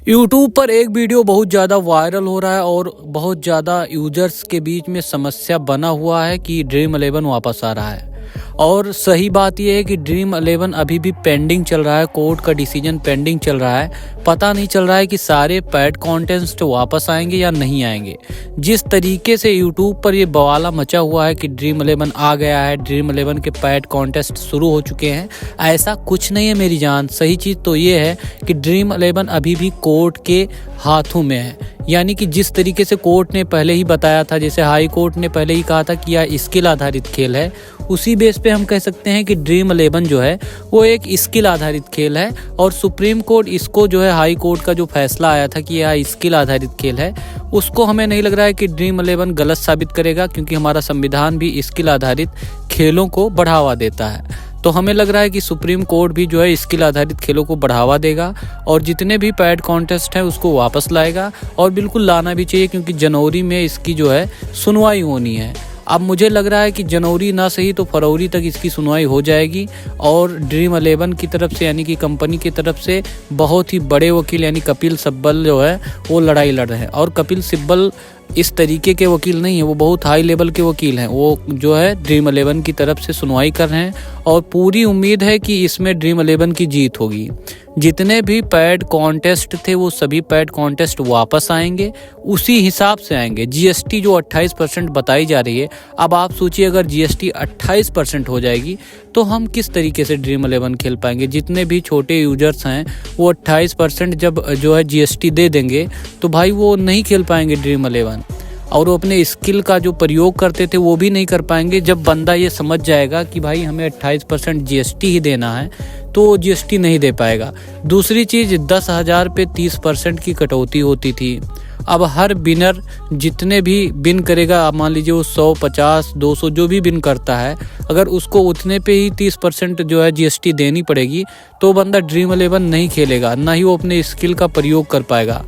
YouTube पर एक video बहुत ज़्यादा वायरल हो रहा है और बहुत ज़्यादा यूजर्स के बीच में समस्या बना हुआ है कि ड्रीम 11 वापस आ रहा है। और सही बात यह है कि ड्रीम 11 अभी भी पेंडिंग चल रहा है, कोर्ट का डिसीजन पेंडिंग चल रहा है। पता नहीं चल रहा है कि सारे पैड कंटेंट्स वापस आएंगे या नहीं आएंगे। जिस तरीके से यूट्यूब पर ये बवाला मचा हुआ है कि ड्रीम 11 आ गया है, ड्रीम 11 के पैड कॉन्टेस्ट शुरू हो चुके हैं, ऐसा कुछ नहीं है मेरी जान। सही चीज़ तो ये है कि ड्रीम 11 अभी भी कोर्ट के हाथों में है। यानी कि जिस तरीके से कोर्ट ने पहले ही बताया था, जैसे हाई कोर्ट ने पहले ही कहा था कि यह स्किल आधारित खेल है, उसी बेस पे हम कह सकते हैं कि ड्रीम 11 जो है वो एक स्किल आधारित खेल है। और सुप्रीम कोर्ट इसको जो है, हाई कोर्ट का जो फैसला आया था कि यह स्किल आधारित खेल है, उसको हमें नहीं लग रहा है कि ड्रीम 11 गलत साबित करेगा, क्योंकि हमारा संविधान भी स्किल आधारित खेलों को बढ़ावा देता है। तो हमें लग रहा है कि सुप्रीम कोर्ट भी जो है स्किल आधारित खेलों को बढ़ावा देगा और जितने भी पैड कॉन्टेस्ट हैं उसको वापस लाएगा। और बिल्कुल लाना भी चाहिए, क्योंकि जनवरी में इसकी जो है सुनवाई होनी है। अब मुझे लग रहा है कि जनवरी ना सही तो फरवरी तक इसकी सुनवाई हो जाएगी। और ड्रीम 11 की तरफ से, यानी कि कंपनी की तरफ से, बहुत ही बड़े वकील यानी कपिल सिब्बल जो है वो लड़ाई लड़ रहे हैं। और कपिल सिब्बल इस तरीके के वकील नहीं है, वो बहुत हाई लेवल के वकील हैं। वो जो है ड्रीम 11 की तरफ से सुनवाई कर रहे हैं और पूरी उम्मीद है कि इसमें ड्रीम 11 की जीत होगी। जितने भी पैड कॉन्टेस्ट थे वो सभी पैड कॉन्टेस्ट वापस आएंगे, उसी हिसाब से आएंगे। जीएसटी जो 28% बताई जा रही है, अब आप सोचिए अगर जीएसटी 28% हो जाएगी तो हम किस तरीके से ड्रीम 11 खेल पाएंगे। जितने भी छोटे यूजर्स हैं वो 28% जब जो है जीएसटी दे देंगे तो भाई वो नहीं खेल पाएंगे ड्रीम 11। और वो अपने स्किल का जो प्रयोग करते थे वो भी नहीं कर पाएंगे। जब बंदा ये समझ जाएगा कि भाई हमें 28% जीएसटी ही देना है तो जीएसटी नहीं दे पाएगा। दूसरी चीज़, 10,000 पे 30% की कटौती होती थी। अब हर बिनर जितने भी बिन करेगा, आप मान लीजिए वो 100, 50, 200 जो भी बिन करता है, अगर उसको उतने पे ही 30% जो है जीएसटी देनी पड़ेगी तो बंदा ड्रीम 11 नहीं खेलेगा, ना ही वो अपने स्किल का प्रयोग कर पाएगा।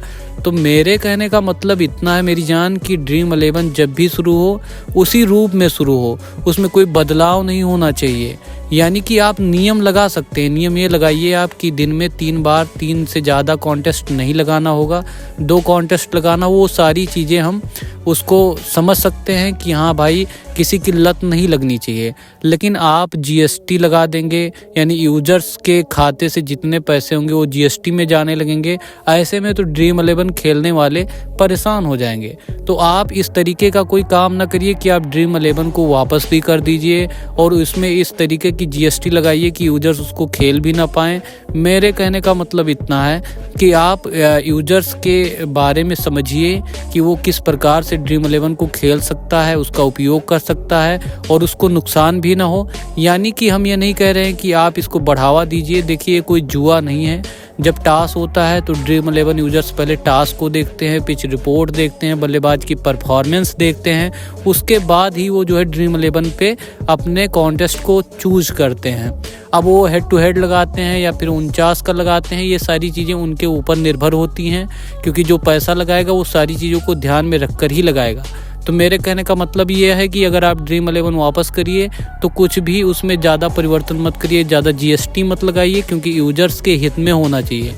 तो मेरे कहने का मतलब इतना है मेरी जान कि ड्रीम 11 जब भी शुरू हो उसी रूप में शुरू हो, उसमें कोई बदलाव नहीं होना चाहिए। यानी कि आप नियम लगा सकते हैं। नियम ये लगाइए आप कि दिन में 3 बार 3 से ज़्यादा कॉन्टेस्ट नहीं लगाना होगा, 2 कॉन्टेस्ट लगाना। वो सारी चीज़ें हम उसको समझ सकते हैं कि हाँ भाई किसी की लत नहीं लगनी चाहिए। लेकिन आप जीएसटी लगा देंगे, यानी यूजर्स के खाते से जितने पैसे होंगे वो जीएसटी में जाने लगेंगे। ऐसे में तो ड्रीम 11 खेलने वाले परेशान हो जाएंगे। तो आप इस तरीके का कोई काम ना करिए कि आप ड्रीम 11 को वापस भी कर दीजिए और उसमें इस तरीके की जीएसटी लगाइए कि यूजर्स उसको खेल भी ना पाएँ। मेरे कहने का मतलब इतना है कि आप यूजर्स के बारे में समझिए कि वो किस प्रकार से ड्रीम 11 को खेल सकता है, उसका उपयोग कर सकता है और उसको नुकसान भी ना हो। यानी कि हम ये नहीं कह रहे हैं कि आप इसको बढ़ावा दीजिए। देखिए कोई जुआ नहीं है। जब टास होता है तो ड्रीम 11 यूजर्स पहले टास को देखते हैं, पिच रिपोर्ट देखते हैं, बल्लेबाज की परफॉर्मेंस देखते हैं, उसके बाद ही वो जो है ड्रीम 11 पे अपने कॉन्टेस्ट को चूज करते हैं। अब वो हेड टू हेड लगाते हैं या फिर 49 का लगाते हैं, ये सारी चीज़ें उनके ऊपर निर्भर होती हैं, क्योंकि जो पैसा लगाएगा वो सारी चीज़ों को ध्यान में रखकर ही लगाएगा। तो मेरे कहने का मतलब ये है कि अगर आप ड्रीम 11 वापस करिए तो कुछ भी उसमें ज़्यादा परिवर्तन मत करिए, ज़्यादा जीएसटी मत लगाइए, क्योंकि यूजर्स के हित में होना चाहिए।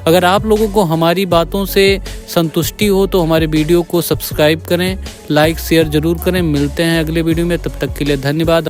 अगर आप लोगों को हमारी बातों से संतुष्टि हो तो हमारे वीडियो को सब्सक्राइब करें, लाइक शेयर ज़रूर करें। मिलते हैं अगले वीडियो में, तब तक के लिए धन्यवाद।